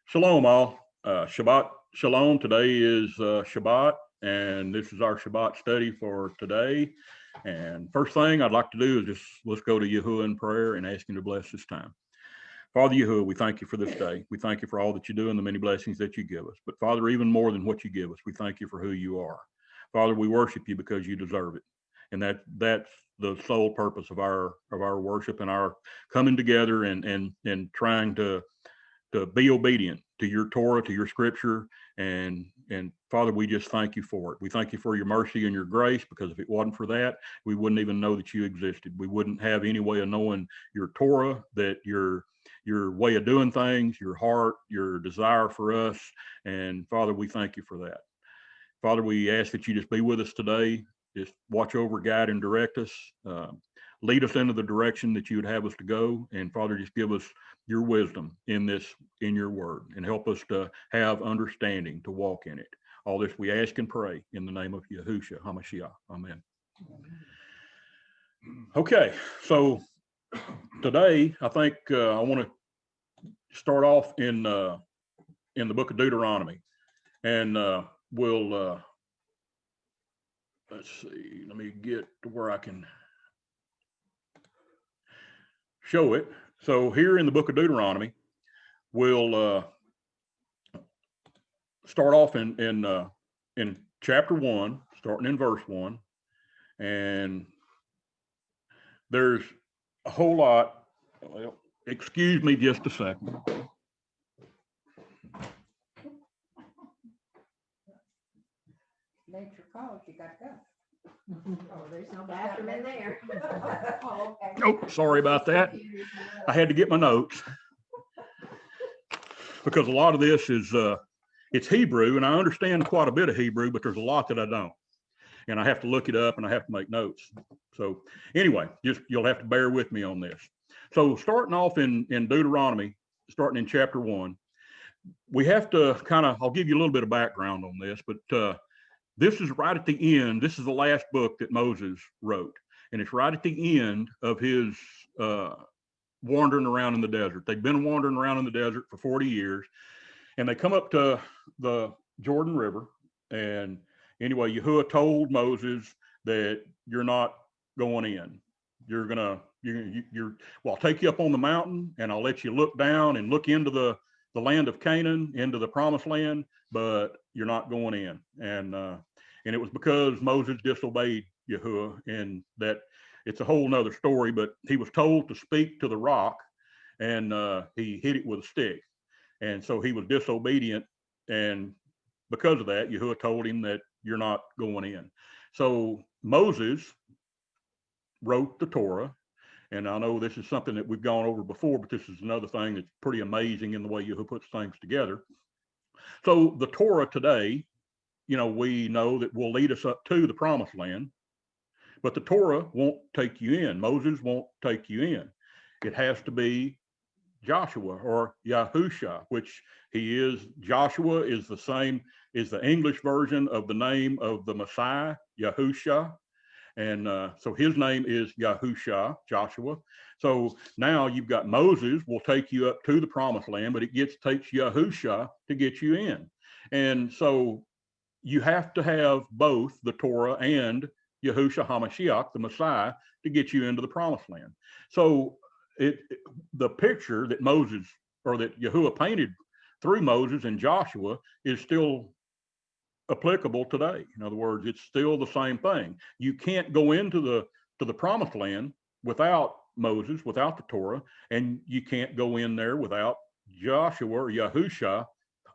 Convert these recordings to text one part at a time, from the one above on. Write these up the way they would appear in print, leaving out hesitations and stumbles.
Shalom, all. Shabbat Shalom. Today is Shabbat, and this is our Shabbat study for today. And first thing I'd like to do is just let's go to Yahuwah in prayer and ask him to bless this time. Father Yahuwah, we thank you for this day. We thank you for all that you do and the many blessings that you give us. But Father, even more than what you give us, we thank you for who you are. Father, we worship you because you deserve it. And that's the sole purpose of our worship and our coming together and trying to be obedient to your Torah, to your scripture. And Father, we just thank you for it. We thank you for your mercy and your grace, because if it wasn't for that, we wouldn't even know that you existed. We wouldn't have any way of knowing your Torah, that your way of doing things, your heart, your desire for us. And Father, we thank you for that. Father, we ask that you just be with us today. Just watch over, guide, and direct us. Lead us into the direction that you would have us to go. And Father, just give us your wisdom in your word, and help us to have understanding to walk in it. All this we ask and pray in the name of Yahushua HaMashiach. Amen. Okay, so today I think I want to start off in the book of Deuteronomy, and we'll let's see. Let me get to where I can show it. So here in the book of Deuteronomy, we'll start off in chapter 1, starting in verse 1, and there's a whole lot. Well, excuse me just a second. Nature calls, you got to go. Oh, there's no bathroom in there. Oh, okay. Oh, sorry about that. I had to get my notes, because a lot of this is it's Hebrew, and I understand quite a bit of Hebrew, but there's a lot that I don't, and I have to look it up and I have to make notes. So anyway, just you'll have to bear with me on this. So starting off in Deuteronomy, starting in chapter 1, we have to I'll give you a little bit of background on this, but this is right at the end. This is the last book that Moses wrote, and it's right at the end of his wandering around in the desert. They've been wandering around in the desert for 40 years, and they come up to the Jordan River. And anyway, Yahuwah told Moses that you're not going in. Well, I'll take you up on the mountain, and I'll let you look down and look into the land of Canaan, into the promised land, but you're not going in. And it was because Moses disobeyed Yahuwah, and that it's a whole nother story, but he was told to speak to the rock, and he hit it with a stick. And so he was disobedient, and because of that, Yahuwah told him that you're not going in. So Moses wrote the Torah, and I know this is something that we've gone over before, but this is another thing that's pretty amazing in the way Yahuwah puts things together. So the Torah today, we know that will lead us up to the promised land, but the Torah won't take you in. Moses won't take you in. It has to be Joshua or Yahusha, which he is. Joshua is the same, is the English version of the name of the Messiah, Yahusha. And so his name is Yahusha, Joshua. So now you've got Moses will take you up to the promised land, but it takes Yahusha to get you in. And so you have to have both the Torah and Yahushua HaMashiach, the Messiah, to get you into the promised land. So the picture that Moses, or that Yahuwah painted through Moses and Joshua, is still applicable today. In other words, it's still the same thing. You can't go into the promised land without Moses, without the Torah, and you can't go in there without Joshua or Yahusha,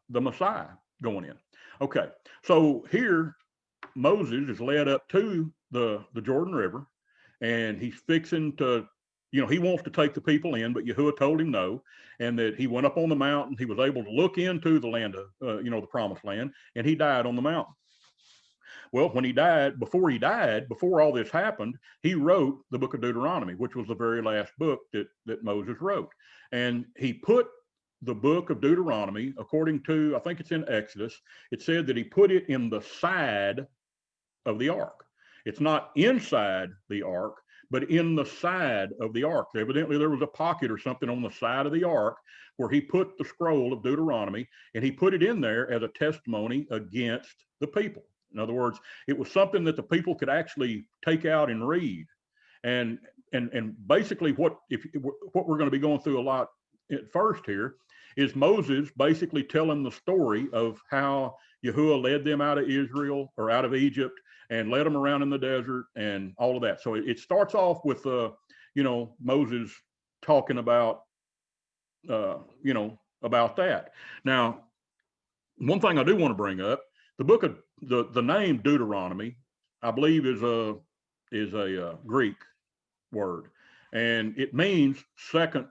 the Messiah, going in. Okay, so here Moses is led up to the Jordan River, and he's fixing to, he wants to take the people in, but Yahuwah told him no, and that he went up on the mountain. He was able to look into the land of, the promised land, and he died on the mountain. Well, when he died, before all this happened, he wrote the book of Deuteronomy, which was the very last book that Moses wrote. And he put the book of Deuteronomy, according to, I think it's in Exodus, it said that he put it in the side of the ark. It's not inside the ark, but in the side of the ark. Evidently, there was a pocket or something on the side of the ark where he put the scroll of Deuteronomy, and he put it in there as a testimony against the people. In other words, it was something that the people could actually take out and read. And basically what we're going to be going through a lot at first here is Moses basically telling the story of how Yahuwah led them out of Israel or out of Egypt and led them around in the desert and all of that. So it starts off with, Moses talking about, about that. Now, one thing I do want to bring up, the book of the name Deuteronomy, I believe is a Greek word, and it means second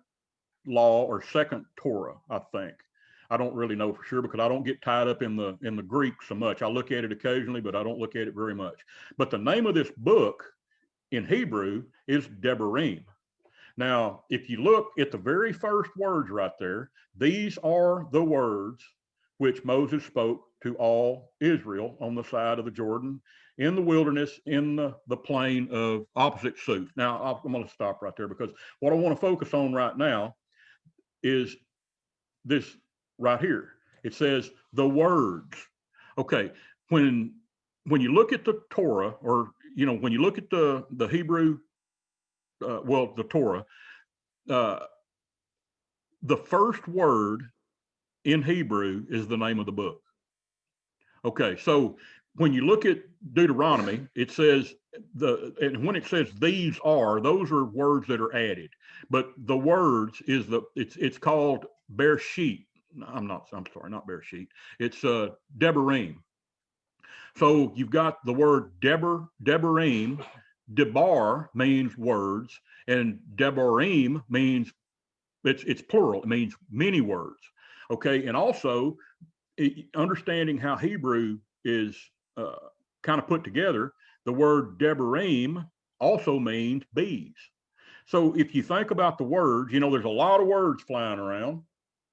law or second Torah, I think. I don't really know for sure because I don't get tied up in the Greek so much. I look at it occasionally, but I don't look at it very much. But the name of this book in Hebrew is Debarim. Now, if you look at the very first words right there, these are the words which Moses spoke to all Israel on the side of the Jordan, in the wilderness, in the plain of opposite Suf. Now, I'm going to stop right there because what I want to focus on right now is this right here. It says the words. Okay, when you look at the Torah, or when you look at the Hebrew, the Torah, the first word in Hebrew is the name of the book. Okay, so when you look at Deuteronomy, it says and when it says these are, those are words that are added, but the words is it's called Bereshit. I'm sorry, not Bereshit. It's Debarim. So you've got the word Debarim. Debar means words, and Debarim means it's plural. It means many words. Okay, and also understanding how Hebrew is kind of put together, the word Debarim also means bees. So if you think about the words, there's a lot of words flying around,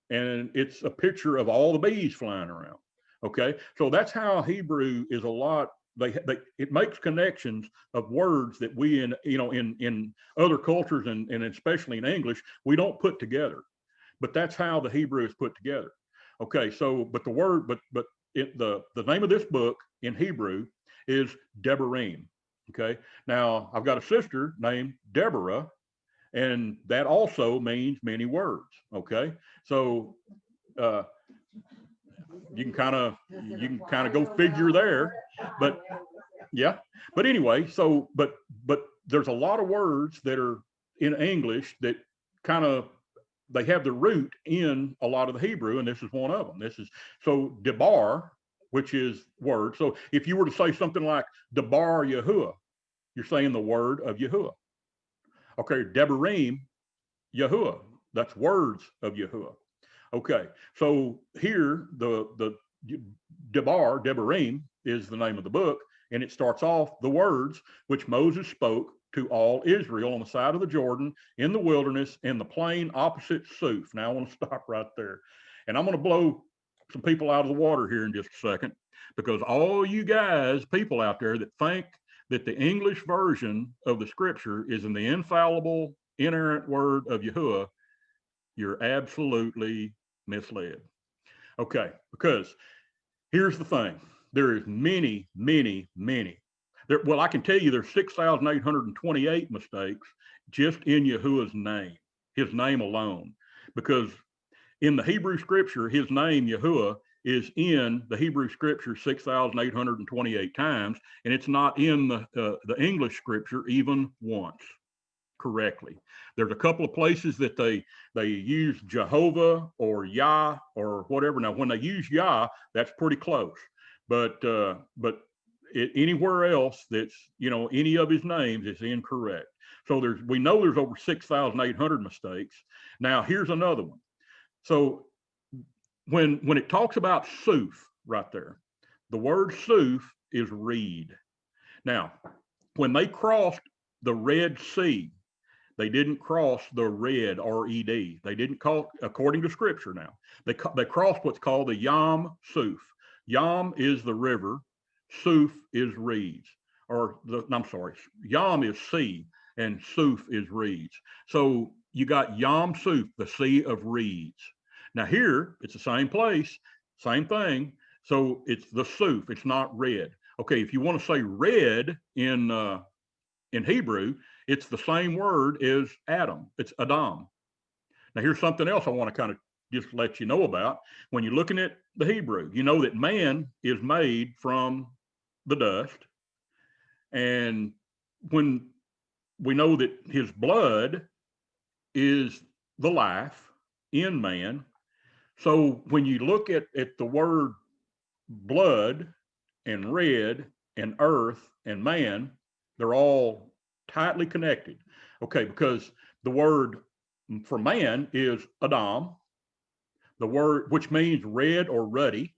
and it's a picture of all the bees flying around. Okay, so that's how Hebrew is a lot. It makes connections of words that we in other cultures and especially in English we don't put together, but that's how the Hebrew is put together. Okay, so but the word the name of this book in Hebrew is Debarim. Okay, now I've got a sister named Deborah, and that also means many words. Okay, so you can kind of go figure there, but yeah. But anyway, so but there's a lot of words that are in English that they have the root in a lot of the Hebrew, and this is one of them. So Debar, which is word. So if you were to say something like Debar Yahuwah, you're saying the word of Yahuwah. Okay, Debarim, Yahuwah, that's words of Yahuwah. Okay, so here the Debarim is the name of the book, and it starts off the words which Moses spoke to all Israel on the side of the Jordan, in the wilderness, in the plain opposite Suf. Now I want to stop right there, and I'm going to blow some people out of the water here in just a second, because all you people out there that think that the English version of the scripture is in the infallible, inerrant word of Yahuwah, you're absolutely misled. Okay, because here's the thing. There is many. Well, I can tell you there's 6,828 mistakes just in Yahuwah's name, his name alone. Because in the Hebrew scripture, his name, Yahuwah, is in the Hebrew scripture 6,828 times, and it's not in the English scripture even once correctly. There's a couple of places that they use Jehovah or Yah or whatever. Now, when they use Yah, that's pretty close. But anywhere else that's any of his names is incorrect. So we know there's over 6,800 mistakes. Now here's another one. So when it talks about Suf right there, the word Suf is reed. Now, when they crossed the Red Sea, they didn't cross the Red, R-E-D. They didn't according to scripture now, they crossed what's called the Yam Suf. Yam is the river, Suf is reeds, I'm sorry, Yam is sea, and Suf is reeds. So you got Yam Suf, the Sea of Reeds. Now here, it's the same place, same thing. So it's the Suf, it's not red. Okay, if you want to say red in Hebrew, it's the same word as Adam. It's Adam. Now here's something else I want to kind of just let you know about. When you're looking at the Hebrew, you know that man is made from the dust. And when we know that his blood is the life in man. So when you look at the word blood and red and earth and man, they're all tightly connected. Okay, because the word for man is Adam, the word which means red or ruddy.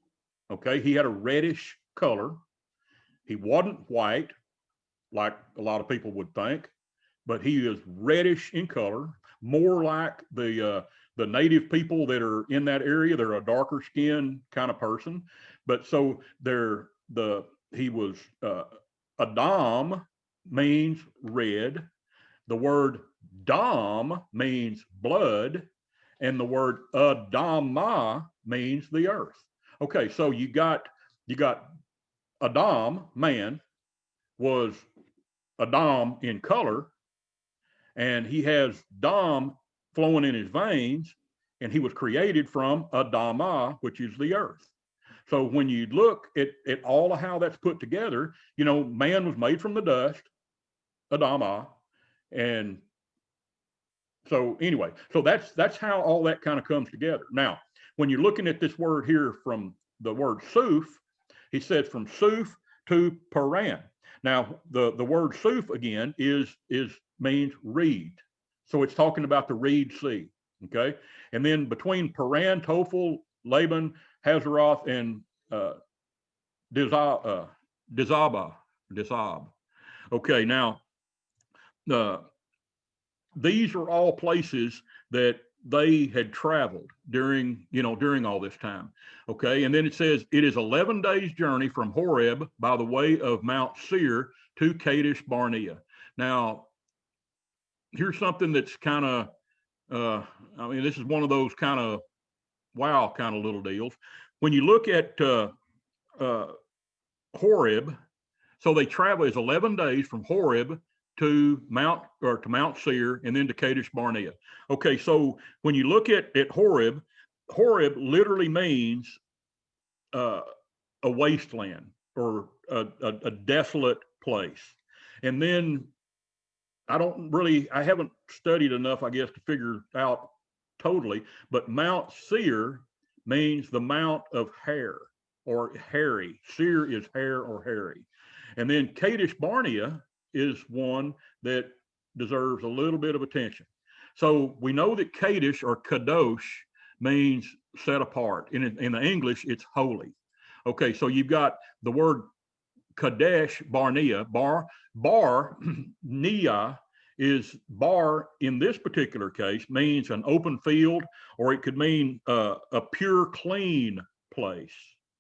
Okay, he had a reddish color. He wasn't white like a lot of people would think, but he is reddish in color, more like the native people that are in that area. They're a darker skinned kind of person, but so he was Adam means red. The word Dam means blood, and the word Adama means the earth. Okay, so you got Adam, man, was Adam in color, and he has Dam flowing in his veins, and he was created from Adama, which is the earth. So when you look at all of how that's put together, you know, man was made from the dust, Adama, and so anyway, so that's how all that kind of comes together. Now, when you're looking at this word here from the word Suf, he says from Suf to Paran. Now, the word Suf again means reed. So it's talking about the Reed Sea. Okay. And then between Paran, Tophel, Laban, Hazeroth, and Dizab. Okay. Now, these are all places that they had traveled during all this time. Okay. And then it says it is 11 days journey from Horeb by the way of Mount Seir to Kadesh Barnea. Now, here's something that's kind of, this is one of those kind of wow kind of little deals. When you look at Horeb, so they travel is 11 days from Horeb to Mount Seir and then to Kadesh Barnea. Okay, so when you look at Horeb, Horeb literally means a wasteland or a desolate place. And then I haven't studied enough, I guess, to figure out totally, but Mount Seir means the Mount of Hair or hairy. Seir is hair or hairy. And then Kadesh Barnea is one that deserves a little bit of attention. So we know that Kadesh or Kadosh means set apart. In the English, it's holy. Okay, so you've got the word Kadesh Barnea, bar, Nia is bar in this particular case means an open field, or it could mean a pure, clean place.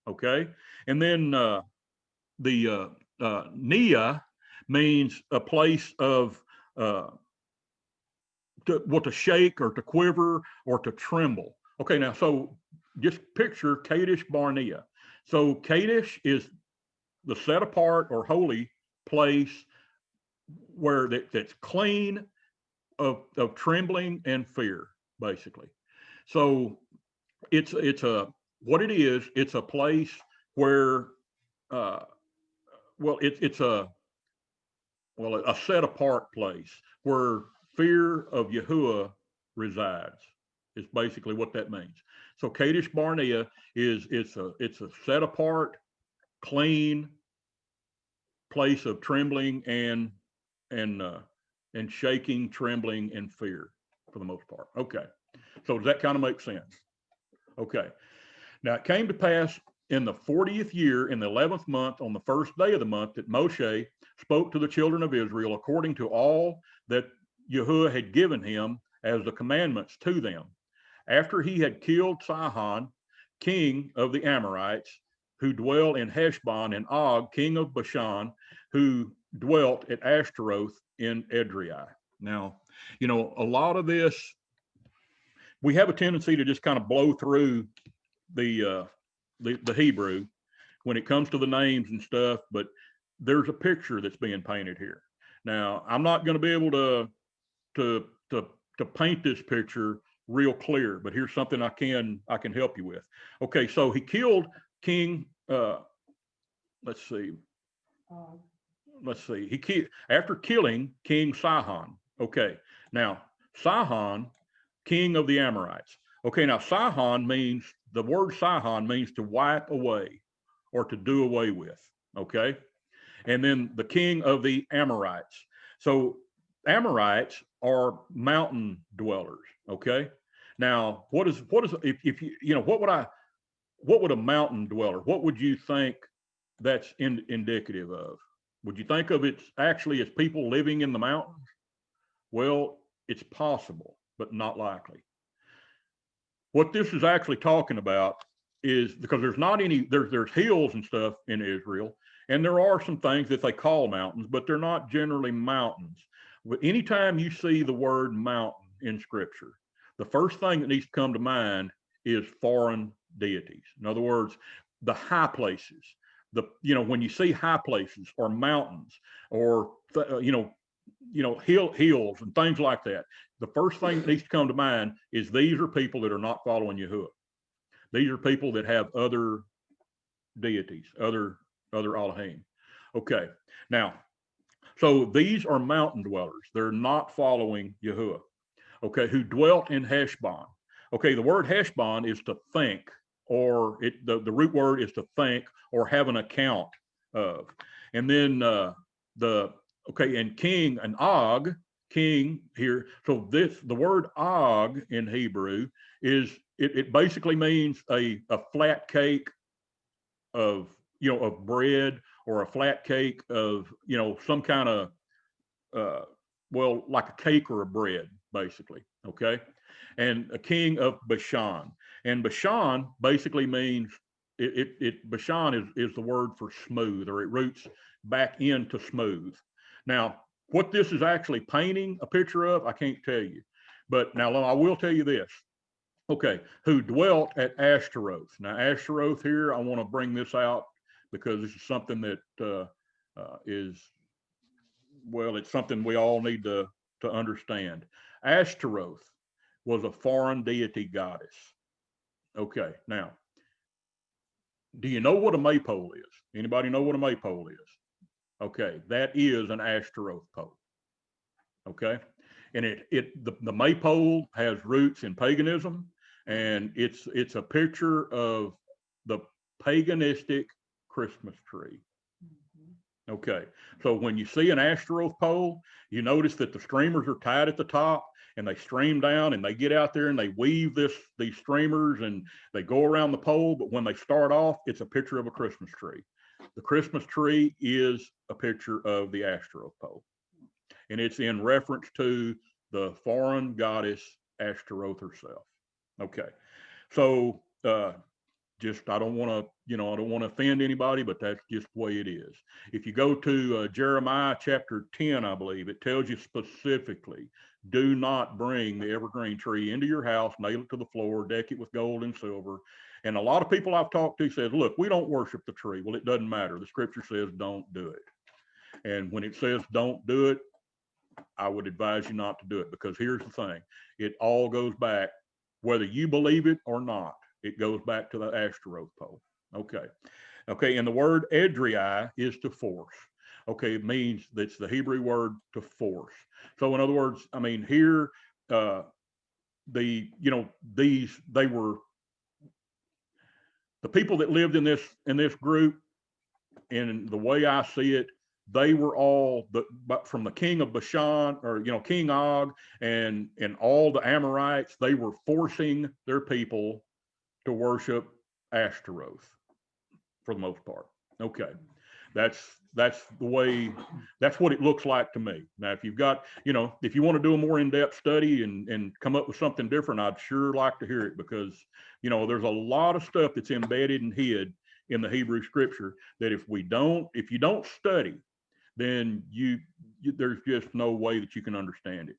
Okay, and then the Nia means a place of to shake or to quiver or to tremble. Okay, now so just picture Kadesh Barnea. So Kadesh is the set apart or holy place where that's clean of trembling and fear, basically. So it's what it is. It's a place where it's a set apart place where fear of Yahuwah resides. Is basically what that means. So Kadesh Barnea it's a set apart, clean place of trembling and shaking, trembling, and fear for the most part. Okay, so does that kind of make sense? Okay. Now it came to pass in the 40th year, in the 11th month, on the first day of the month, that Moshe spoke to the children of Israel according to all that Yahuwah had given him as the commandments to them. After he had killed Sihon, king of the Amorites, who dwell in Heshbon, and Og, king of Bashan, who dwelt at Ashtaroth in Edrei. Now, you know, a lot of this, we have a tendency to just kind of blow through the Hebrew when it comes to the names and stuff, but there's a picture that's being painted here. Now, I'm not going to be able to paint this picture real clear, but here's something I can help you with. Okay, so he killed King. Let's see. After killing King Sihon. Okay, now Sihon, king of the Amorites. Okay, now Sihon means, the word Sihon means to wipe away or to do away with. Okay, and then the king of the Amorites. So Amorites are mountain dwellers. Okay, now what is if you know, what would a mountain dweller, what would you think that's indicative of? Would you think of it actually as people living in the mountains? Well, it's possible, but not likely. What this is actually talking about is, because there's not any, there's hills and stuff in Israel, and there are some things that they call mountains, but they're not generally mountains. But anytime you see the word mountain in scripture, the first thing that needs to come to mind is foreign deities. In other words, the high places. You know, when you see high places or mountains or hills and things like that, the first thing that needs to come to mind is these are people that are not following Yahuwah. These are people that have other deities, other Elohim. Okay, now, so these are mountain dwellers. They're not following Yahuwah. Okay, who dwelt in Heshbon. Okay, the word Heshbon is to think, or the root word is to think or have an account of. And then and king, and Og, king here. So the word Og in Hebrew is, it basically means a flat cake of, of bread, or a flat cake of, some kind of, like a cake or a bread, basically. Okay. And a king of Bashan. And Bashan basically means, Bashan is the word for smooth, or it roots back into smooth. Now, what this is actually painting a picture of, I can't tell you. But now I will tell you this. Okay, who dwelt at Ashtaroth. Now, Ashtaroth here, I want to bring this out because this is something that it's something we all need to understand. Ashtaroth was a foreign deity goddess. Okay, now, do you know what a maypole is? Anybody know what a maypole is? Okay, that is an Ashtaroth pole. Okay, and the maypole has roots in paganism, and it's a picture of the paganistic Christmas tree. Okay, so when you see an Ashtaroth pole, you notice that the streamers are tied at the top, and they stream down, and they get out there and they weave these streamers, and they go around the pole. But when they start off, it's a picture of a Christmas tree. The Christmas tree is a picture of the Ashtaroth pole, and it's in reference to the foreign goddess Ashtaroth herself. Okay, so I don't want to offend anybody, but that's just the way it is. If you go to Jeremiah chapter 10, I believe, it tells you specifically, do not bring the evergreen tree into your house, nail it to the floor, deck it with gold and silver. And a lot of people I've talked to says, look, we don't worship the tree. Well, it doesn't matter. The scripture says don't do it. And when it says don't do it, I would advise you not to do it, because here's the thing. It all goes back, whether you believe it or not, it goes back to the Ashtaroth pole. Okay. Okay. And the word Edrei is to force. Okay. It means that's the Hebrew word to force. So in other words, I mean, here, they were the people that lived in this group, and the way I see it, they were all from the king of Bashan, or King Og, and all the Amorites. They were forcing their people to worship Ashtaroth for the most part. Okay, that's the way, that's what it looks like to me. Now, if you've got, if you want to do a more in-depth study and come up with something different, I'd sure like to hear it, because there's a lot of stuff that's embedded and hid in the Hebrew scripture that if you don't study, then there's just no way that you can understand it.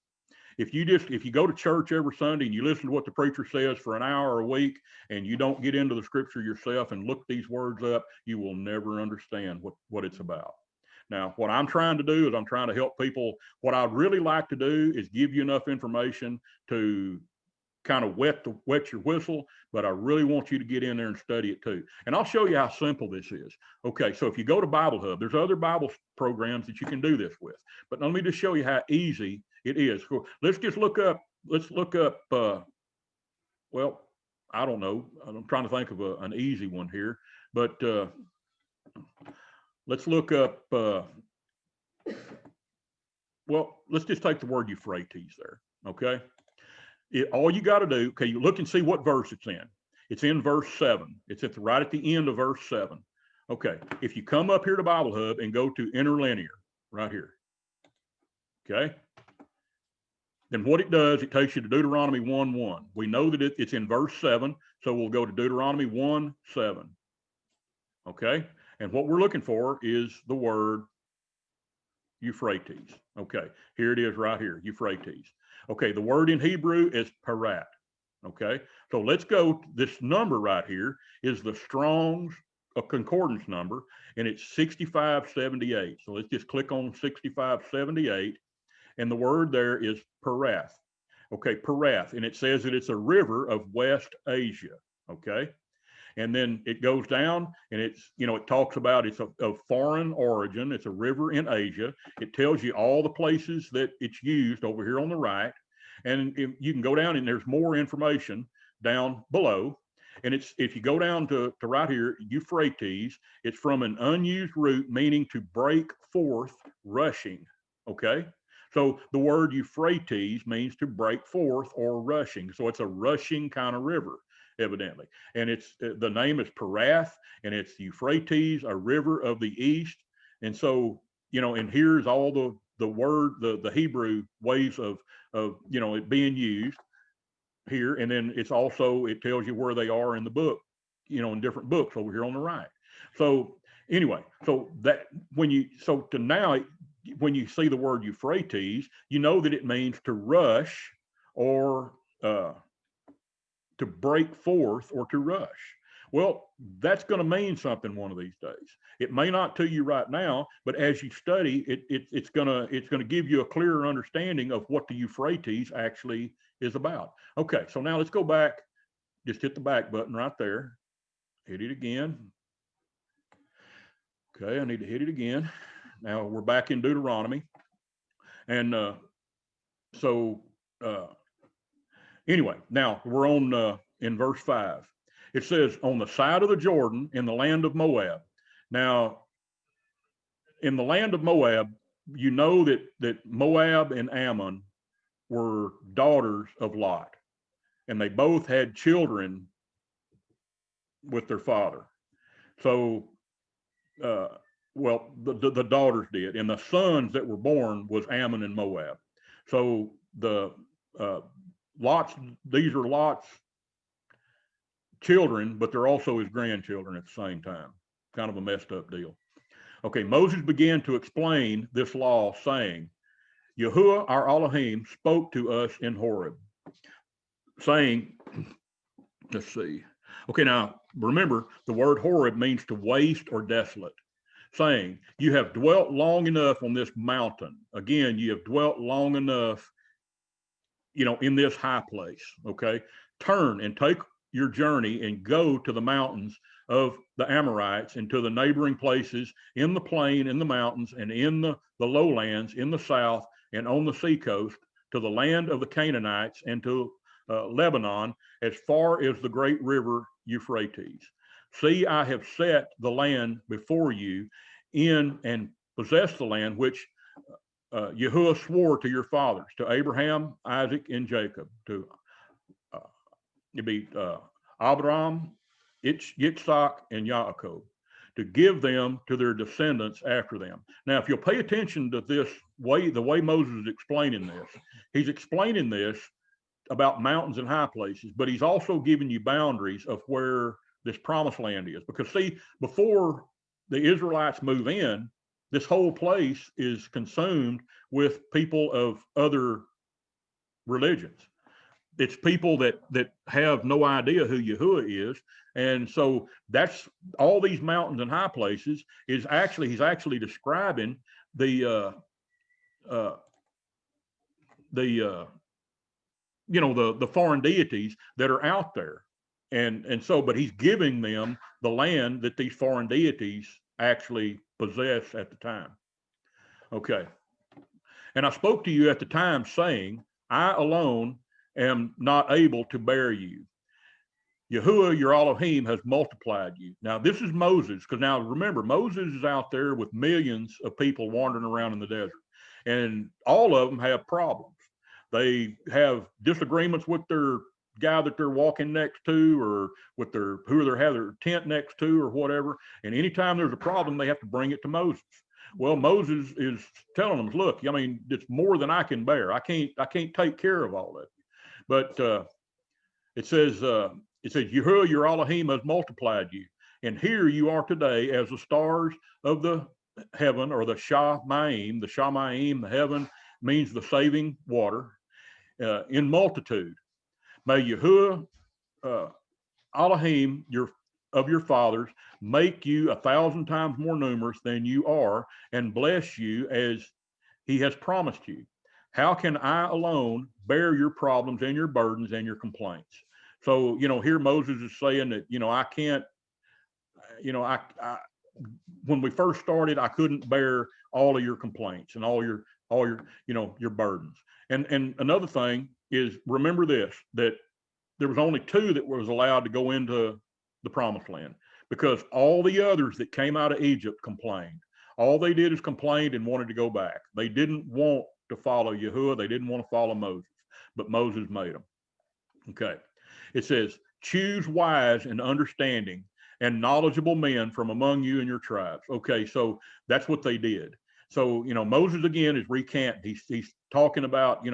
If you go to church every Sunday and you listen to what the preacher says for an hour a week and you don't get into the scripture yourself and look these words up, you will never understand what it's about. Now, what I'm trying to do is I'm trying to help people. What I'd really like to do is give you enough information to kind of wet your whistle, but I really want you to get in there and study it too. And I'll show you how simple this is. Okay, so if you go to Bible Hub, there's other Bible programs that you can do this with. But let me just show you how easy it is. Let's look up, well, I don't know. I'm trying to think of an easy one here, but let's look up, well, let's just take the word Euphrates there, okay? All you got to do, okay, you look and see what verse it's in. It's in verse 7. It's right at the end of verse 7. Okay, if you come up here to Bible Hub and go to interlinear, right here, okay, then what it does, it takes you to Deuteronomy 1:1. We know that it's in verse 7, so we'll go to Deuteronomy 1:7. Okay, and what we're looking for is the word Euphrates. Okay, here it is right here, Euphrates. Okay, the word in Hebrew is parat. Okay, so let's go, this number right here is the Strong's concordance number, and it's 6578. So let's just click on 6578, and the word there is parath. Okay, parath, and it says that it's a river of West Asia. Okay, and then it goes down and it's, it talks about it's of foreign origin. It's a river in Asia. It tells you all the places that it's used over here on the right. And you can go down and there's more information down below. And if you go down to right here, Euphrates, it's from an unused root meaning to break forth, rushing. Okay. So the word Euphrates means to break forth or rushing. So it's a rushing kind of river, evidently. And the name is Parath, and it's Euphrates, a river of the east. And so, and here's all the word, the Hebrew ways of it being used here. And then it tells you where they are in the book, in different books over here on the right. So anyway, when you see the word Euphrates, you know that it means to rush or to break forth or to rush. Well, that's going to mean something one of these days. It may not to you right now, but as you study, it's going to give you a clearer understanding of what the Euphrates actually is about. Okay, so now let's go back. Just hit the back button right there. Hit it again. Okay, I need to hit it again. Now we're back in Deuteronomy. And anyway, now we're on in verse 5. It says, on the side of the Jordan in the land of Moab. Now, in the land of Moab, you know that Moab and Ammon were daughters of Lot, and they both had children with their father. So, the daughters did, and the sons that were born was Ammon and Moab. So these are Lot's children, but they're also his grandchildren at the same time. Kind of a messed up deal. Okay, Moses began to explain this law, saying, Yahuwah our Elohim spoke to us in Horeb, saying, let's see. Okay, now remember, the word Horeb means to waste or desolate, saying, you have dwelt long enough on this mountain. Again, you have dwelt long enough, in this high place. Okay, turn and take your journey and go to the mountains of the Amorites and to the neighboring places in the plain, in the mountains, and in the lowlands, in the south, and on the seacoast, to the land of the Canaanites and to Lebanon, as far as the great river Euphrates. See, I have set the land before you in and possess the land which Yahuwah swore to your fathers, to Abraham, Isaac, and Jacob, to Abraham, Yitzhak, and Yaakov, to give them to their descendants after them. Now, if you'll pay attention to the way Moses is explaining this, he's explaining this about mountains and high places, but he's also giving you boundaries of where this promised land is. Because see, before the Israelites move in, this whole place is consumed with people of other religions. It's people that have no idea who Yahuwah is. And so that's all these mountains and high places is actually, he's actually describing the foreign deities that are out there. And so, but he's giving them the land that these foreign deities actually possess at the time. Okay. And I spoke to you at the time saying, I alone am not able to bear you. Yahuwah, your Elohim, has multiplied you. Now, this is Moses, because now remember, Moses is out there with millions of people wandering around in the desert, and all of them have problems. They have disagreements with their guy that they're walking next to, or with who they have their tent next to, or whatever. And anytime there's a problem, they have to bring it to Moses. Well, Moses is telling them, look, I mean, it's more than I can bear. I can't take care of all that. But it says, Yahuwah, your Elohim, has multiplied you. And here you are today as the stars of the heaven, or the Shamayim. The Shamayim, the heaven, means the saving water, in multitude. May Yahuwah, Elohim, of your fathers, make you 1,000 times more numerous than you are, and bless you as he has promised you. How can I alone bear your problems and your burdens and your complaints? So, here Moses is saying that, I can't, when we first started, I couldn't bear all of your complaints and all your your burdens. And another thing is, remember this, that there was only 2 that was allowed to go into the promised land, because all the others that came out of Egypt complained. All they did is complained and wanted to go back. They didn't want to follow Yahuwah. They didn't want to follow Moses, but Moses made them. Okay. It says, choose wise and understanding and knowledgeable men from among you and your tribes. Okay. So that's what they did. So, Moses again is recanting. He's talking about,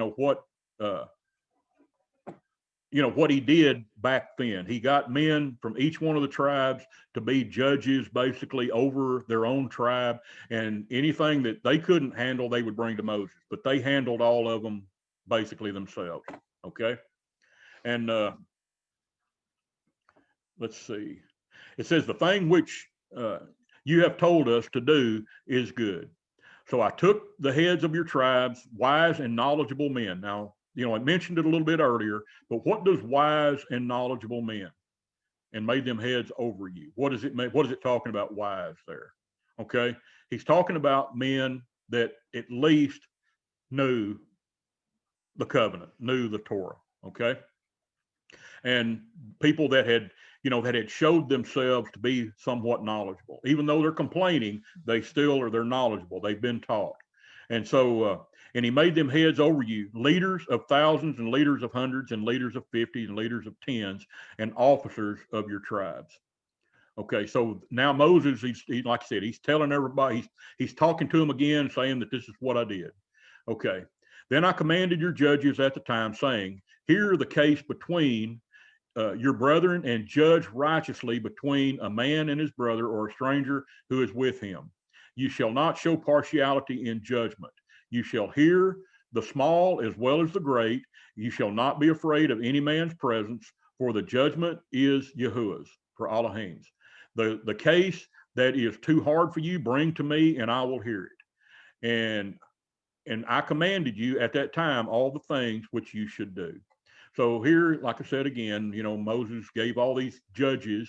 what he did back then. He got men from each one of the tribes to be judges, basically, over their own tribe, and anything that they couldn't handle, they would bring to Moses, but they handled all of them basically themselves. Okay. And let's see. It says, the thing which you have told us to do is good. So I took the heads of your tribes, wise and knowledgeable men. Now, I mentioned it a little bit earlier, but what does wise and knowledgeable men, and made them heads over you? What does it mean? What is it talking about wise there? Okay. He's talking about men that at least knew the covenant, knew the Torah. Okay. And people that had, that had showed themselves to be somewhat knowledgeable. Even though they're complaining, they're knowledgeable. They've been taught. And so, and he made them heads over you, leaders of thousands and leaders of hundreds and leaders of 50s and leaders of 10s and officers of your tribes. Okay, so now Moses, he, like I said, he's telling everybody, he's talking to them again, saying that this is what I did. Okay, then I commanded your judges at the time, saying, hear the case between your brethren, and judge righteously between a man and his brother, or a stranger who is with him. You shall not show partiality in judgment. You shall hear the small as well as the great. You shall not be afraid of any man's presence, for the judgment is Yahuwah's, for Elohim's. The case that is too hard for you, bring to me, and I will hear it. And I commanded you at that time all the things which you should do. So here, like I said again, Moses gave all these judges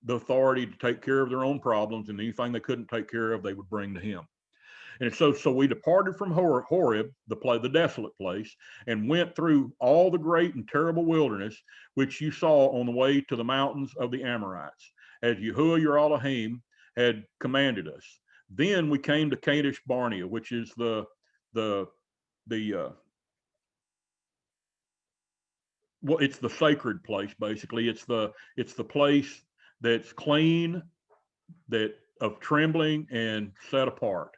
the authority to take care of their own problems, and anything they couldn't take care of, they would bring to him. And so we departed from Horeb, the desolate place, and went through all the great and terrible wilderness, which you saw on the way to the mountains of the Amorites, as Yahuwah your Elohim had commanded us. Then we came to Kadesh Barnea, which is it's the sacred place, basically. It's the place that's clean, that of trembling and set apart,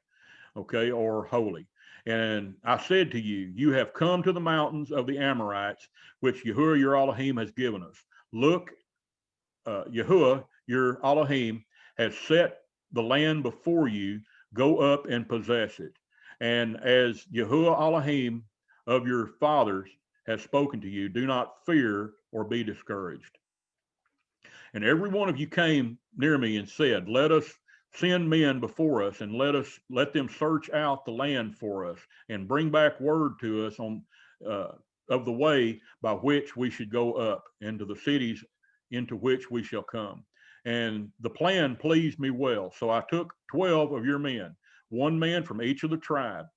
okay, or holy. And I said to you, you have come to the mountains of the Amorites, which Yahuwah your Elohim has given us. Look, Yahuwah your Elohim has set the land before you. go up and possess it. And as Yahuwah Elohim of your fathers has spoken to you, do not fear or be discouraged. And every one of you came near me and said, let us send men before us, and let them search out the land for us and bring back word to us on of the way by which we should go up into the cities into which we shall come. And the plan pleased me well. So I took 12 of your men, one man from each of the tribes,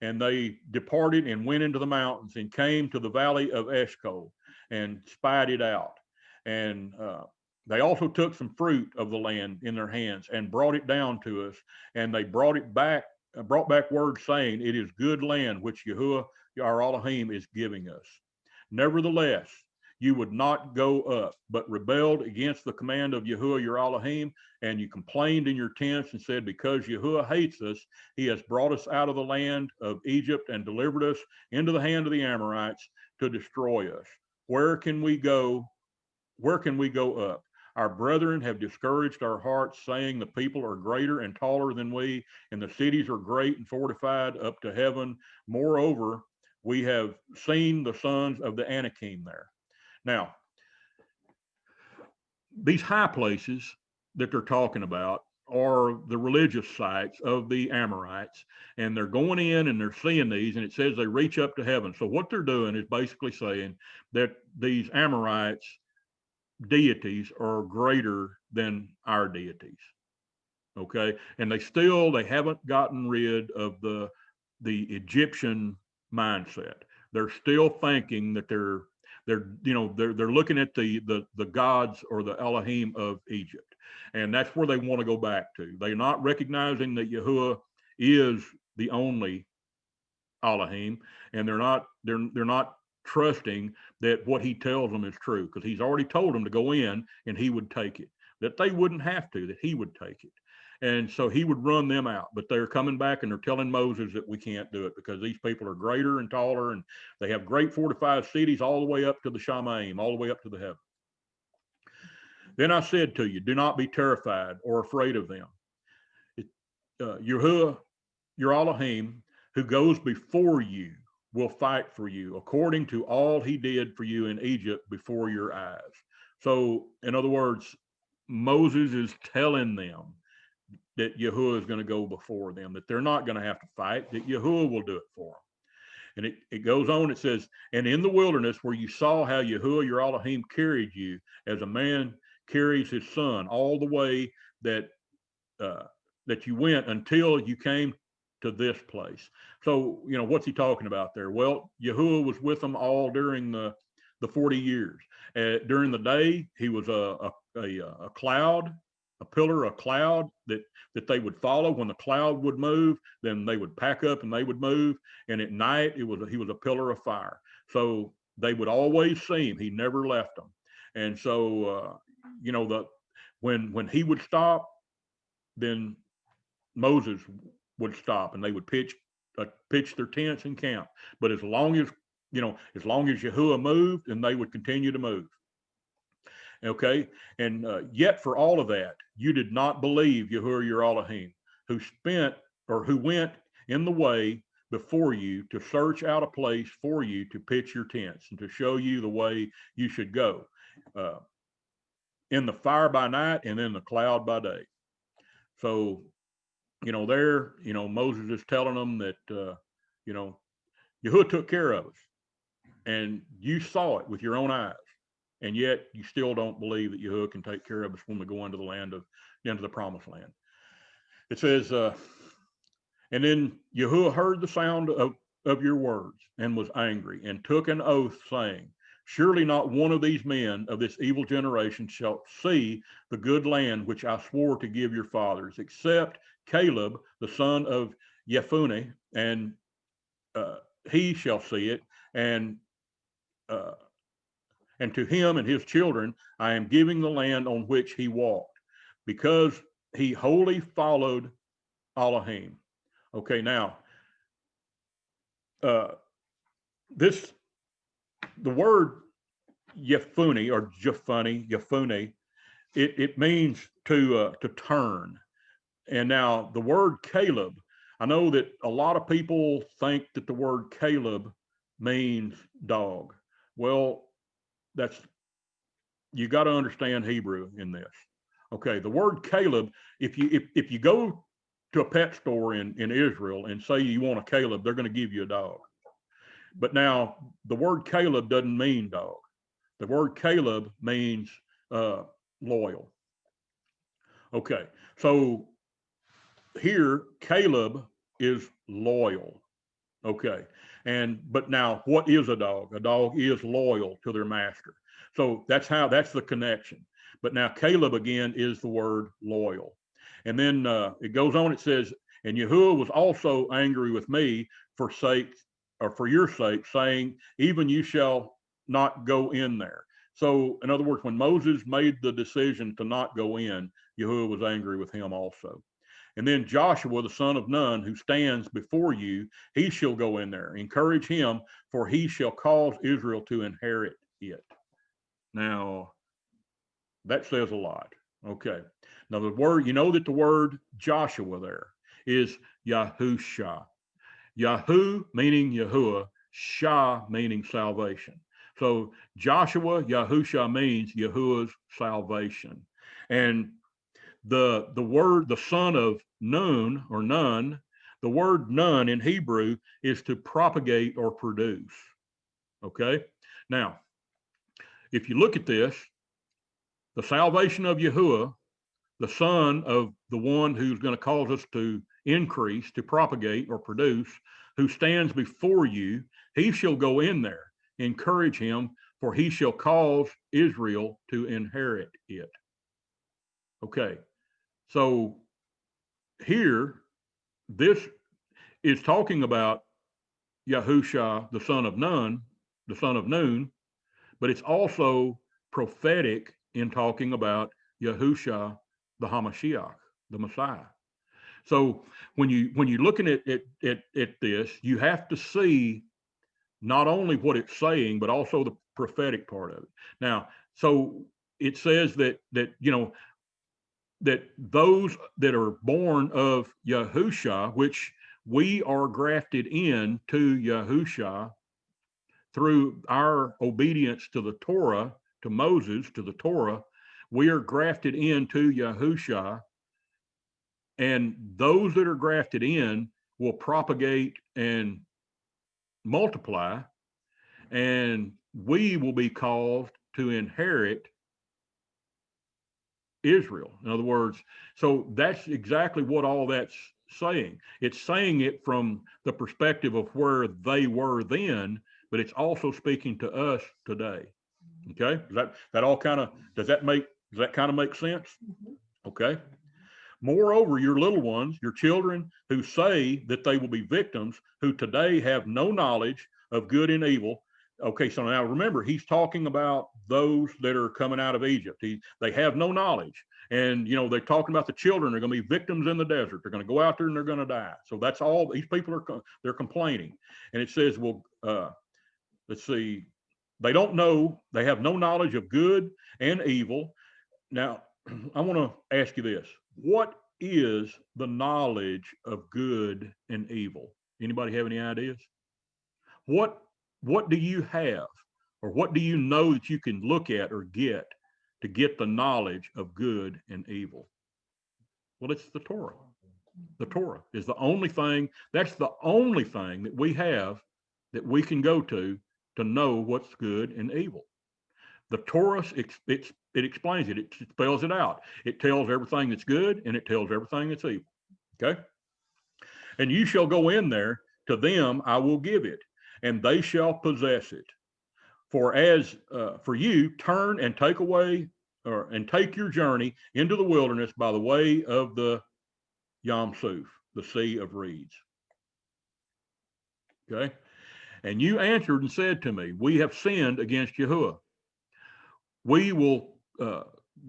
and they departed and went into the mountains and came to the valley of Eshcol and spied it out. And they also took some fruit of the land in their hands and brought it down to us. And they brought back word saying, it is good land which Yahuwah our Elohim is giving us. Nevertheless, you would not go up, but rebelled against the command of Yahuwah your Elohim, and you complained in your tents and said, because Yahuwah hates us, he has brought us out of the land of Egypt and delivered us into the hand of the Amorites to destroy us. Where can we go? Where can we go up? Our brethren have discouraged our hearts, saying the people are greater and taller than we, and the cities are great and fortified up to heaven. Moreover, we have seen the sons of the Anakim there. Now, these high places that they're talking about are the religious sites of the Amorites, and they're going in and they're seeing these, and it says they reach up to heaven. So what they're doing is basically saying that these Amorites deities are greater than our deities. Okay, and they haven't gotten rid of the Egyptian mindset. They're still thinking that they're looking at the gods or the Elohim of Egypt, and that's where they want to go back to. They're not recognizing that Yahuwah is the only Elohim, and they're not trusting that what he tells them is true, because he's already told them to go in and he would take it, that they wouldn't have to, that he would take it. And so he would run them out, but they're coming back and they're telling Moses that we can't do it because these people are greater and taller, and they have great fortified cities all the way up to the Shamaim, all the way up to the heaven. Then I said to you, do not be terrified or afraid of them. Yahuwah, your Elohim, who goes before you, will fight for you according to all he did for you in Egypt before your eyes. So, in other words, Moses is telling them that Yahuwah is going to go before them, that they're not going to have to fight, that Yahuwah will do it for them. And it goes on, it says, and in the wilderness where you saw how Yahuwah your Elohim carried you as a man carries his son all the way that you went until you came to this place. So, what's he talking about there? Well, Yahuwah was with them all during the 40 years. During the day, he was a cloud, a pillar of cloud that they would follow. When the cloud would move, then they would pack up and they would move. And at night, he was a pillar of fire. So they would always see him. He never left them. And so, when he would stop, then Moses would stop, and they would pitch their tents and camp. But as long as Yahuwah moved, and they would continue to move. Okay, and yet for all of that, you did not believe Yahuwah your Elohim, who went in the way before you to search out a place for you to pitch your tents and to show you the way you should go, in the fire by night and in the cloud by day. So, Moses is telling them that, Yahuwah took care of us, and you saw it with your own eyes, and yet you still don't believe that Yahuwah can take care of us when we go into the promised land. It says, and then Yahuwah heard the sound of your words and was angry and took an oath, saying, surely not one of these men of this evil generation shall see the good land which I swore to give your fathers, except Caleb, the son of Jephunneh, and he shall see it, and to him and his children I am giving the land on which he walked, because he wholly followed Elohim. Okay, now the word Jephunneh or Jephunneh, it means to turn. And now the word Caleb, I know that a lot of people think that the word Caleb means dog. Well, you got to understand Hebrew in this. Okay, the word Caleb, if you go to a pet store in Israel and say you want a Caleb, they're going to give you a dog. But now the word Caleb doesn't mean dog. The word Caleb means loyal. Okay, so here Caleb is loyal. Okay, but now what is a dog? A dog is loyal to their master. So that's the connection. But now Caleb again is the word loyal. And then it goes on, it says, and Yahuwah was also angry with me for your sake, saying, even you shall not go in there. So in other words, when Moses made the decision to not go in, Yahuwah was angry with him also. And then Joshua, the son of Nun, who stands before you, he shall go in there. Encourage him, for he shall cause Israel to inherit it. Now, that says a lot. Okay. Now, the word, you know that the word Joshua there is Yahusha. Yahu meaning Yahuwah, Shah meaning salvation. So Joshua, Yahusha means Yahuwah's salvation. And the word, the son of Nun or Nun, the word Nun in Hebrew is to propagate or produce. Okay. Now, if you look at this, the salvation of Yahuwah, the son of the one who's going to cause us to increase, to propagate or produce, who stands before you, he shall go in there. Encourage him, for he shall cause Israel to inherit it. Okay. So here, this is talking about Yahusha, the son of Nun, the son of Nun, but it's also prophetic in talking about Yahusha, the Hamashiach, the Messiah. So when you're looking at this, you have to see not only what it's saying, but also the prophetic part of it. Now, so it says that that those that are born of Yahusha, which we are grafted in to Yahusha through our obedience to the Torah, to Moses, to the Torah, we are grafted into Yahusha, and those that are grafted in will propagate and multiply, and we will be called to inherit Israel. In other words, so that's exactly what all that's saying. It's saying it from the perspective of where they were then, but it's also speaking to us today. Okay, that all kind of does that kind of make sense? Okay. Moreover, your little ones, your children who say that they will be victims, who today have no knowledge of good and evil. Okay, so now remember, he's talking about those that are coming out of Egypt. They have no knowledge. And, they're talking about the children are going to be victims in the desert. They're going to go out there and they're going to die. So that's all these people they're complaining. And it says, well, let's see, they don't know, they have no knowledge of good and evil. Now, I want to ask you this. What is the knowledge of good and evil? Anybody have any ideas? What do you have, or what do you know that you can look at or get to get the knowledge of good and evil? Well, it's the Torah. The Torah is the only thing, that's the only thing that we have that we can go to know what's good and evil. The Torah, it explains it. It spells it out. It tells everything that's good and it tells everything that's evil. Okay? And you shall go in there, to them I will give it, and they shall possess it. For you turn and take away, and take your journey into the wilderness by the way of the Yam Suf, the Sea of Reeds. Okay? And you answered and said to me, we have sinned against Yahuwah. We will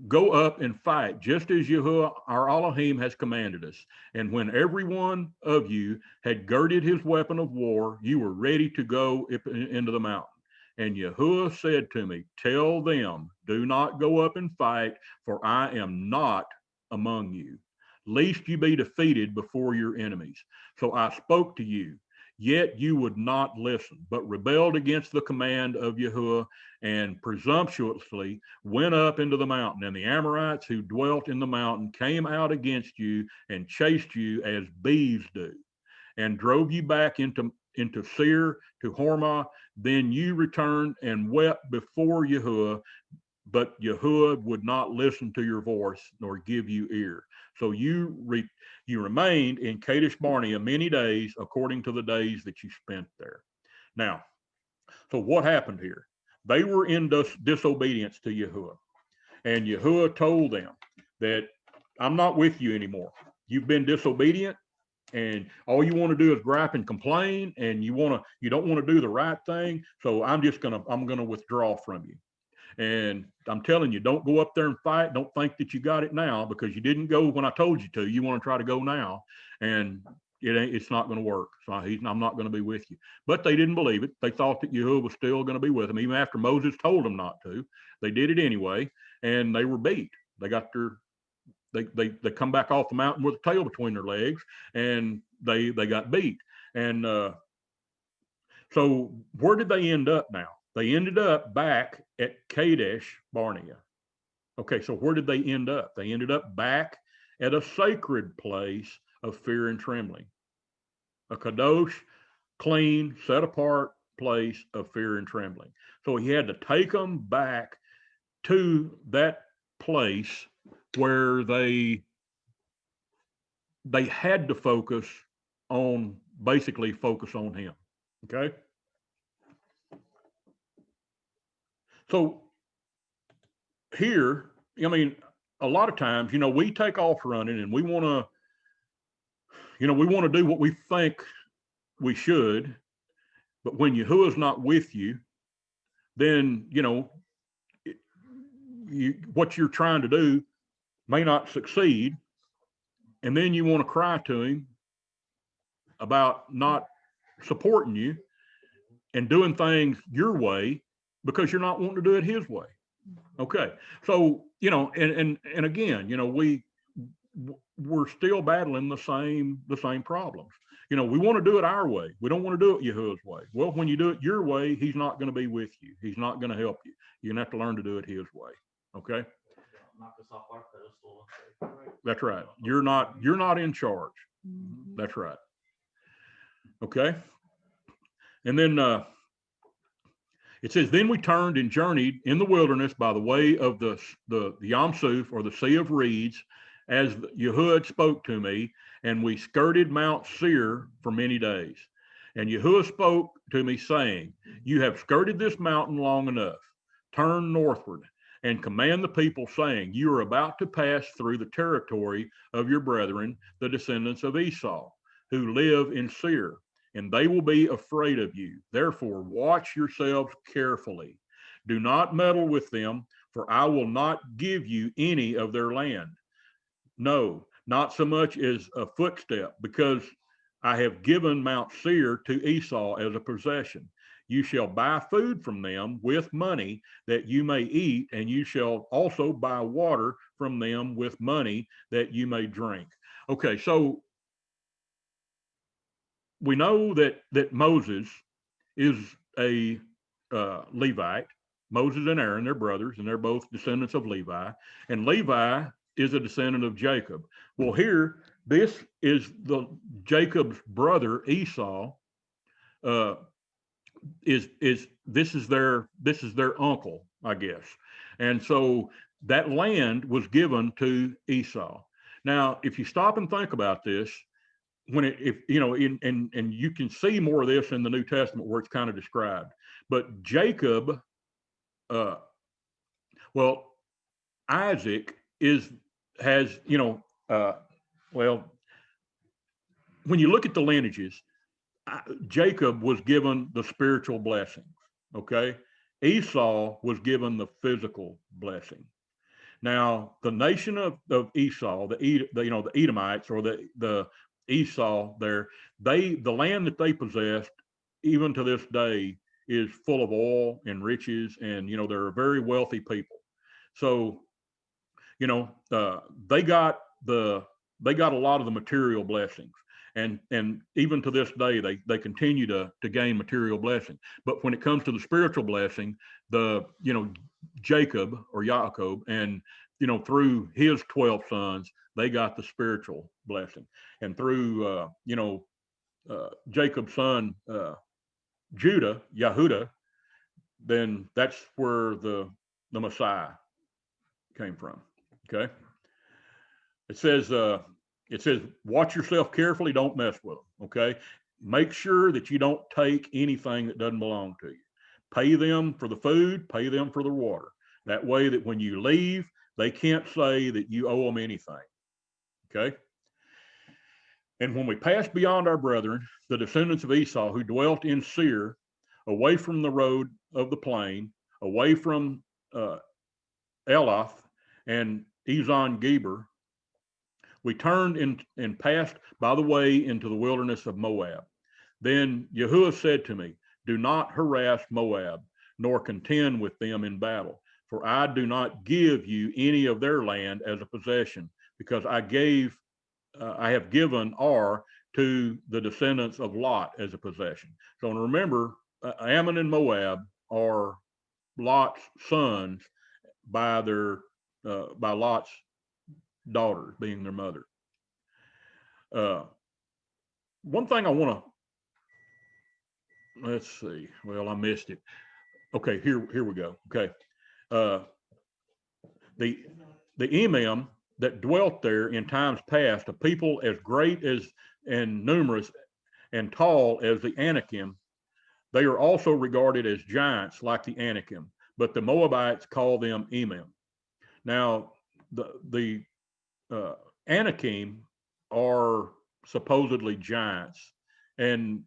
go up and fight, just as Yahuwah our Elohim has commanded us. And when every one of you had girded his weapon of war, you were ready to go into the mountain. And Yahuwah said to me, tell them, do not go up and fight, for I am not among you. lest you be defeated before your enemies. So I spoke to you, yet you would not listen, but rebelled against the command of Yahuwah and presumptuously went up into the mountain. And the Amorites who dwelt in the mountain came out against you and chased you as bees do, and drove you back into Seir to Hormah. Then you returned and wept before Yahuwah, but Yahuwah would not listen to your voice nor give you ear. So you remained in Kadesh Barnea many days, according to the days that you spent there. Now, so what happened here? They were in disobedience to Yahuwah, and Yahuwah told them that I'm not with you anymore. You've been disobedient, and all you want to do is gripe and complain, and you don't want to do the right thing. So I'm gonna withdraw from you. And I'm telling you, don't go up there and fight. Don't think that you got it now, because you didn't go when I told you to. You want to try to go now, and it's not going to work. So I'm not going to be with you. But they didn't believe it. They thought that Yahuwah was still going to be with them, even after Moses told them not to. They did it anyway, and they were beat. They got they come back off the mountain with a tail between their legs, and they got beat. And so where did they end up now? They ended up back at Kadesh Barnea. Okay, so where did they end up? They ended up back at a sacred place of fear and trembling. A kadosh, clean, set apart place of fear and trembling. So he had to take them back to that place where they had to focus on him. Okay. So here, I mean, a lot of times, we take off running and we want to do what we think we should, but when Yahuwah's not with you, then, what you're trying to do may not succeed. And then you want to cry to him about not supporting you and doing things your way because you're not wanting to do it his way. Okay. So, and again, we're still battling the same problems. We want to do it our way. We don't want to do it Yahuwah's way. Well, when you do it your way, he's not going to be with you. He's not going to help you. You're going to have to learn to do it his way. Okay. That's right. You're not in charge. That's right. Okay. And then it says, then we turned and journeyed in the wilderness by the way of the Yam Suf, or the Sea of Reeds, as Yahuwah spoke to me, and we skirted Mount Seir for many days. And Yahuwah spoke to me, saying, you have skirted this mountain long enough. Turn northward and command the people, saying, you are about to pass through the territory of your brethren, the descendants of Esau, who live in Seir, and they will be afraid of you. Therefore, watch yourselves carefully. Do not meddle with them, for I will not give you any of their land. No, not so much as a footstep, because I have given Mount Seir to Esau as a possession. You shall buy food from them with money that you may eat, and you shall also buy water from them with money that you may drink. Okay, so we know that Moses is a Levite. Moses and Aaron, they're brothers, and they're both descendants of Levi. And Levi is a descendant of Jacob. Well, here, this is Jacob's brother Esau. This is their uncle, I guess. And so that land was given to Esau. Now, if you stop and think about this, and you can see more of this in the New Testament where it's kind of described. But Jacob, Isaac has when you look at the lineages, Jacob was given the spiritual blessings. Okay, Esau was given the physical blessing. Now, the nation of Esau, the Edomites, or the Esau there, the land that they possessed, even to this day, is full of oil and riches, and they're a very wealthy people. So, they got the they got a lot of the material blessings. And even to this day, they continue to gain material blessing. But when it comes to the spiritual blessing, Jacob or Yaakov, and through his 12 sons, they got the spiritual blessing. And through Jacob's son Judah, Yahudah, then that's where the Messiah came from. Okay. It says, watch yourself carefully, don't mess with them. Okay. Make sure that you don't take anything that doesn't belong to you. Pay them for the food, pay them for the water. That way that when you leave, they can't say that you owe them anything. Okay. And when we passed beyond our brethren, the descendants of Esau, who dwelt in Seir, away from the road of the plain, away from Elath and Ezon Geber, we turned and passed by the way into the wilderness of Moab. Then Yahuwah said to me, do not harass Moab, nor contend with them in battle, for I do not give you any of their land as a possession, because I have given Ar to the descendants of Lot as a possession. So remember, Ammon and Moab are Lot's sons by Lot's daughters being their mother. One thing I want to, let's see. Well, I missed it. Okay, here we go. Okay, the Emim that dwelt there in times past, a people as great as and numerous and tall as the Anakim, they are also regarded as giants like the Anakim, but the Moabites call them Emim. Now, the Anakim are supposedly giants, and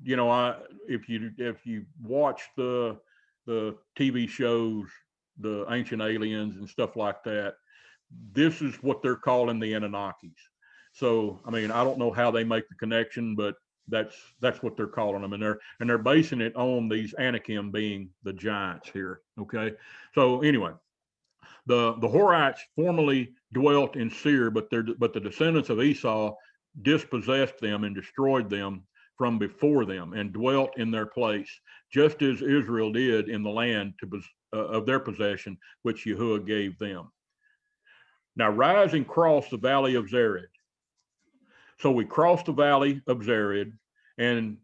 if you watch the TV shows, the Ancient Aliens and stuff like that, this is what they're calling the Anunnakis. So I mean, I don't know how they make the connection, but that's what they're calling them, and they're basing it on these Anakim being the giants here. Okay, so anyway. The Horites formerly dwelt in Seir, but the descendants of Esau dispossessed them and destroyed them from before them, and dwelt in their place, just as Israel did in the land of their possession, which Yahuwah gave them. Now rise and cross the valley of Zered. So we crossed the valley of Zered, and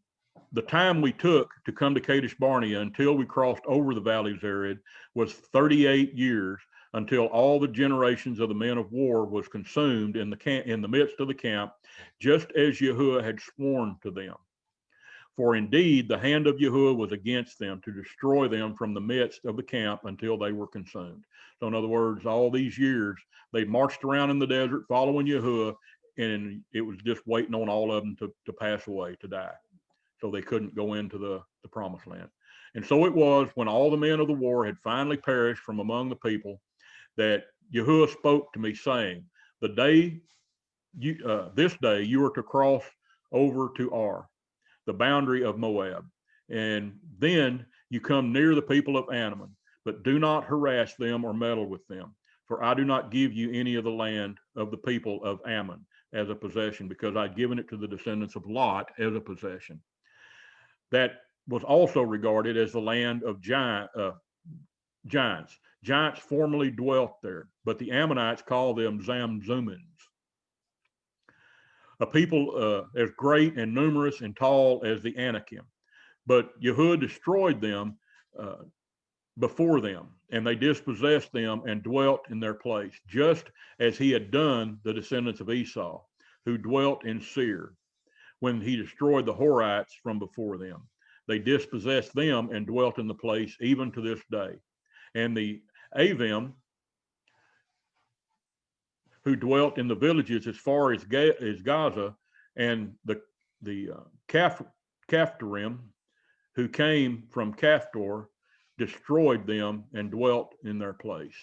the time we took to come to Kadesh Barnea until we crossed over the valley of Zered was 38 years, until all the generations of the men of war was consumed in the midst of the camp, just as Yahuwah had sworn to them. For indeed, the hand of Yahuwah was against them to destroy them from the midst of the camp until they were consumed. So in other words, all these years, they marched around in the desert following Yahuwah, and it was just waiting on all of them to pass away, to die. So they couldn't go into the promised land. And so it was, when all the men of the war had finally perished from among the people, that Yahuwah spoke to me, saying, this day you are to cross over to Ar, the boundary of Moab, and then you come near the people of Ammon, but do not harass them or meddle with them, for I do not give you any of the land of the people of Ammon as a possession, because I've given it to the descendants of Lot as a possession. That was also regarded as the land of giants. Giants formerly dwelt there, but the Ammonites call them Zamzumins. A people as great and numerous and tall as the Anakim. But Yahuwah destroyed them before them, and they dispossessed them and dwelt in their place, just as he had done the descendants of Esau, who dwelt in Seir, when he destroyed the Horites from before them. They dispossessed them and dwelt in the place even to this day. And the Avim, who dwelt in the villages as far as Gaza, and the Caphtorim, who came from Caphtor, destroyed them and dwelt in their place.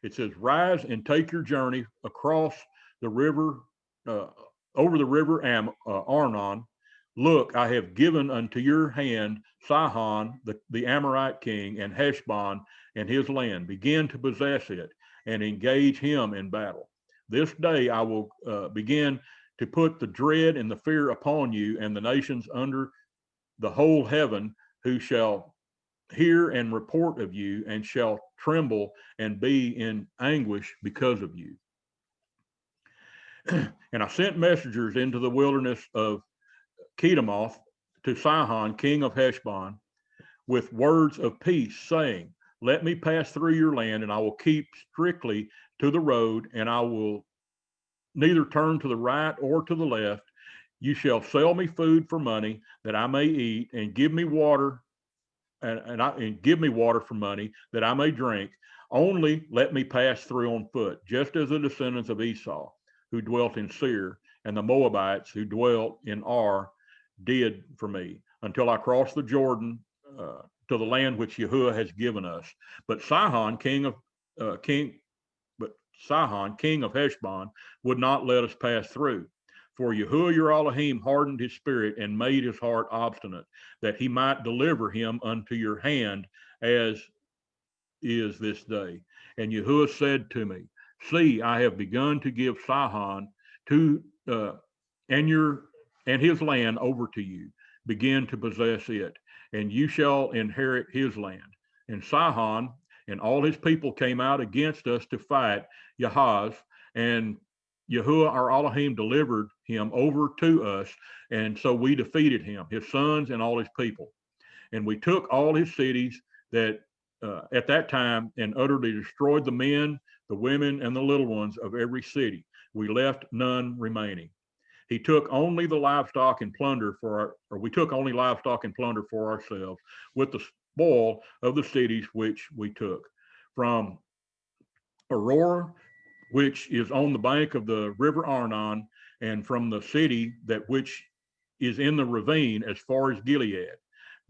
It says, rise and take your journey across the river, over the river Arnon. Look, I have given unto your hand Sihon, the Amorite king, and Heshbon and his land. Begin to possess it and engage him in battle. This day I will begin to put the dread and the fear upon you and the nations under the whole heaven, who shall hear and report of you and shall tremble and be in anguish because of you. And I sent messengers into the wilderness of Kedemoth to Sihon, king of Heshbon, with words of peace, saying, let me pass through your land, and I will keep strictly to the road, and I will neither turn to the right or to the left. You shall sell me food for money that I may eat, and give me water, and give me water for money that I may drink. Only let me pass through on foot, just as the descendants of Esau, who dwelt in Seir, and the Moabites who dwelt in Ar, did for me, until I crossed the Jordan to the land which Yahuwah has given us. But Sihon, king of Heshbon, would not let us pass through. For Yahuwah your Elohim hardened his spirit and made his heart obstinate, that he might deliver him unto your hand, as is this day. And Yahuwah said to me, see, I have begun to give Sihon and his land over to you. Begin to possess it, and you shall inherit his land. And Sihon and all his people came out against us to fight Yahaz, and Yahuwah our Elohim delivered him over to us, and so we defeated him, his sons and all his people. And we took all his cities that at that time, and utterly destroyed the men, the women, and the little ones of every city. We left none remaining. He took only the livestock and plunder we took only livestock and plunder for ourselves, with the spoil of the cities which we took. From Aurora, which is on the bank of the river Arnon, and from the city which is in the ravine as far as Gilead,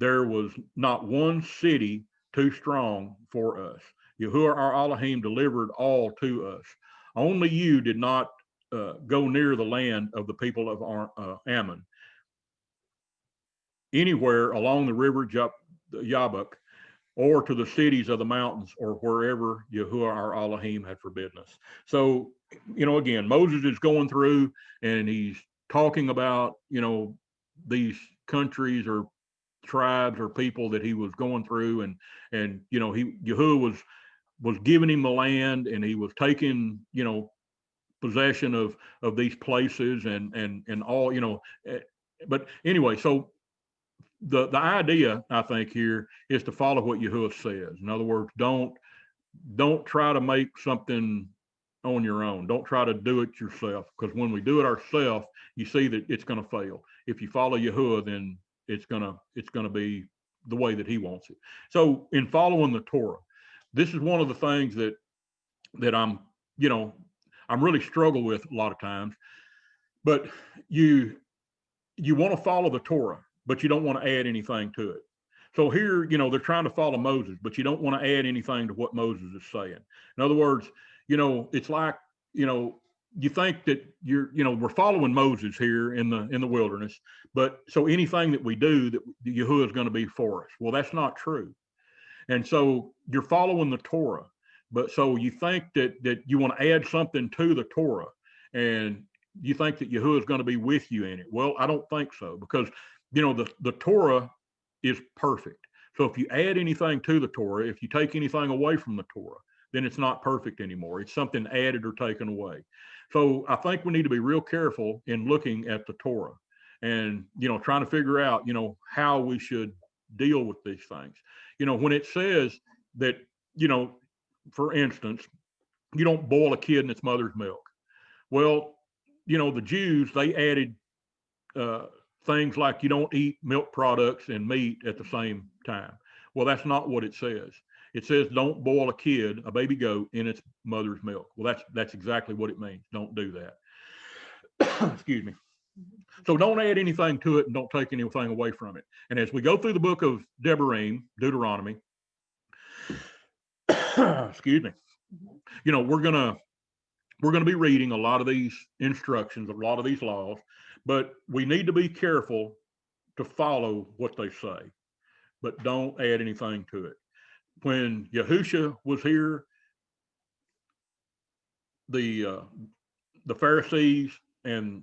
there was not one city too strong for us. Yahuwah our Elohim delivered all to us. Only you did not go near the land of the people of Ammon, anywhere along the river Jabbok, or to the cities of the mountains, or wherever Yahuwah our Elohim had forbidden us. So, again, Moses is going through and he's talking about, these countries or tribes or people that he was going through, and Yahuwah was giving him the land, and he was taking, possession of these places and all, but anyway, so the idea, I think, here is to follow what Yahuwah says. In other words, don't try to make something on your own. Don't try to do it yourself, because when we do it ourselves, you see that it's going to fail. If you follow Yahuwah, then it's gonna be the way that he wants it. So in following the Torah, this is one of the things that I'm really struggle with a lot of times. But you want to follow the Torah, but you don't want to add anything to it. So here, they're trying to follow Moses, but you don't want to add anything to what Moses is saying. In other words, it's like, you think that we're following Moses here in the wilderness, but so anything that we do, that Yahuwah is going to be for us. Well, that's not true. And so you're following the Torah, but so you think that you want to add something to the Torah, and you think that Yahuwah is going to be with you in it. Well, I don't think so, because the Torah is perfect. So if you add anything to the Torah, if you take anything away from the Torah, then it's not perfect anymore. It's something added or taken away. So I think we need to be real careful in looking at the Torah and, trying to figure out, how we should deal with these things. When it says that, for instance, you don't boil a kid in its mother's milk. Well, the Jews, they added things like you don't eat milk products and meat at the same time. Well, that's not what it says. It says don't boil a kid, a baby goat, in its mother's milk. Well, that's exactly what it means. Don't do that. Excuse me. So don't add anything to it and don't take anything away from it. And as we go through the book of Debarim, Deuteronomy, excuse me, we're gonna be reading a lot of these instructions, a lot of these laws, but we need to be careful to follow what they say, but don't add anything to it. When Yahusha was here, the the Pharisees and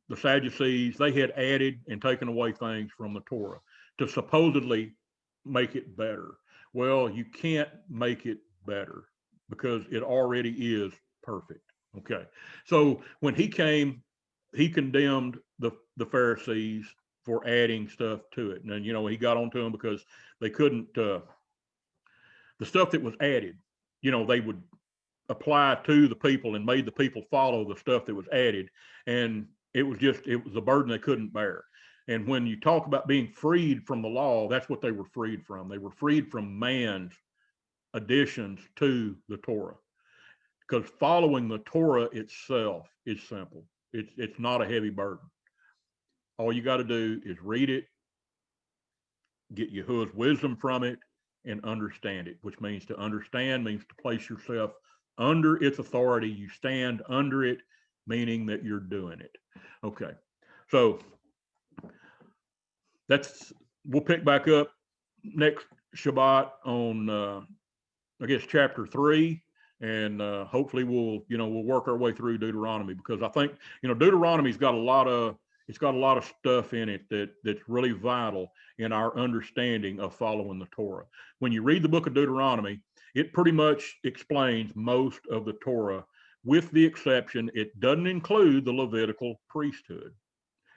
the Sadducees, they had added and taken away things from the Torah to supposedly make it better. Well, you can't make it better because it already is perfect. Okay. So when he came, he condemned the Pharisees for adding stuff to it. And, he got onto them because they couldn't, the stuff that was added, they would apply to the people and made the people follow the stuff that was added. And it was a burden they couldn't bear. And when you talk about being freed from the law, that's what they were freed from. They were freed from man's additions to the Torah. Because following the Torah itself is simple. It's not a heavy burden. All you got to do is read it, get Yahuwah's wisdom from it, and understand it, which means to understand means to place yourself under its authority. You stand under it, meaning that you're doing it. Okay. So we'll pick back up next Shabbat on, I guess, chapter 3. And hopefully we'll work our way through Deuteronomy, because I think, Deuteronomy's got a lot of stuff in it that's really vital in our understanding of following the Torah. When you read the book of Deuteronomy, it pretty much explains most of the Torah, with the exception, it doesn't include the Levitical priesthood.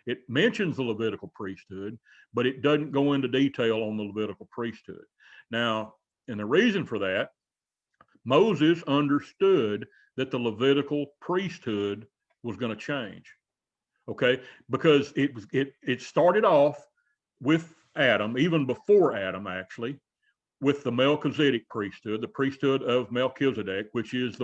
It mentions the Levitical priesthood, but it doesn't go into detail on the Levitical priesthood. Now, and the reason for that, Moses understood that the Levitical priesthood was going to change. Okay, because it started off with Adam, even before Adam, actually, with the Melchizedek priesthood, the priesthood of Melchizedek, which is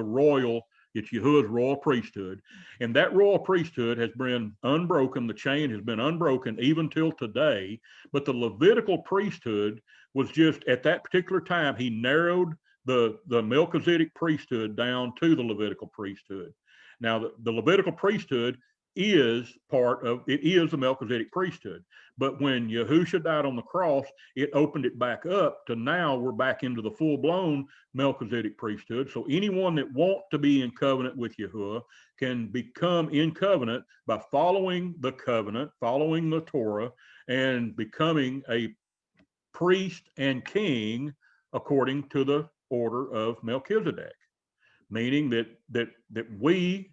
it's Yahuwah's royal priesthood. And that royal priesthood has been unbroken. The chain has been unbroken even till today. But the Levitical priesthood was just, at that particular time, he narrowed the Melchizedek priesthood down to the Levitical priesthood. Now, the Levitical priesthood is the Melchizedek priesthood. But when Yahusha died on the cross, it opened it back up to now we're back into the full-blown Melchizedek priesthood. So anyone that wants to be in covenant with Yahuwah can become in covenant by following the covenant, following the Torah, and becoming a priest and king according to the order of Melchizedek, meaning that we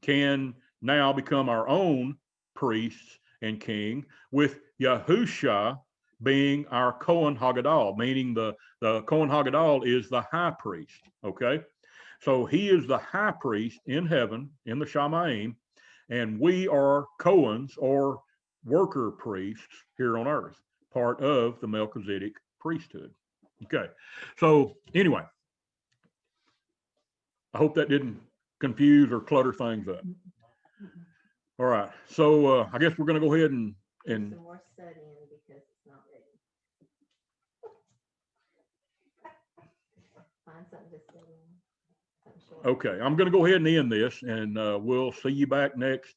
can now become our own priests and king, with Yahusha being our Kohen Hagadol, meaning the Kohen Hagadol is the high priest. Okay, so he is the high priest in heaven, in the Shamayim, and we are Kohens, or worker priests, here on earth, part of the Melchizedek priesthood. Okay, so anyway, I hope that didn't confuse or clutter things up. All right, so I guess we're going to go ahead and Some more studying because it's not ready. Find something to study on. Something short. okay, I'm going to go ahead and end this, and we'll see you back next